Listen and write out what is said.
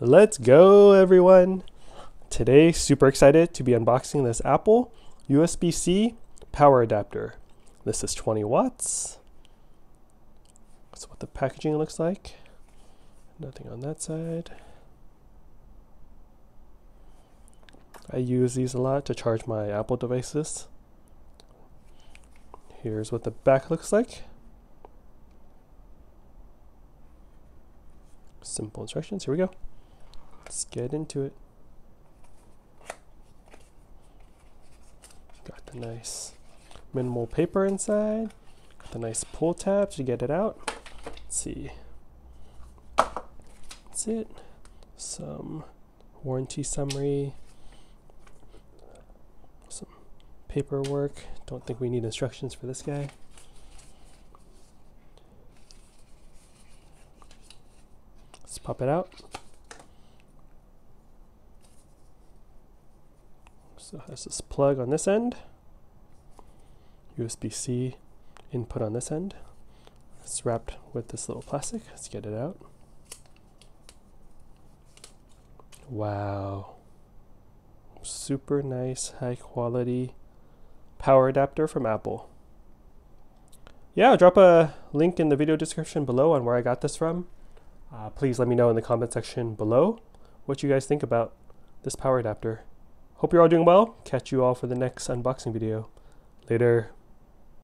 Let's go, everyone. Today, super excited to be unboxing this Apple USB-C power adapter. This is 20 watts. That's what the packaging looks like. Nothing on that side. I use these a lot to charge my Apple devices. Here's what the back looks like. Simple instructions. Here we go. Let's get into it. Got the nice minimal paper inside. Got the nice pull tab to get it out. Let's see. That's it. Some warranty summary. Some paperwork. Don't think we need instructions for this guy. Let's pop it out. So there's this plug on this end, USB-C input on this end. It's wrapped with this little plastic. Let's get it out. Wow. Super nice, high quality power adapter from Apple. Yeah, I'll drop a link in the video description below on where I got this from. Please let me know in the comment section below what you guys think about this power adapter. Hope you're all doing well. Catch you all for the next unboxing video. Later.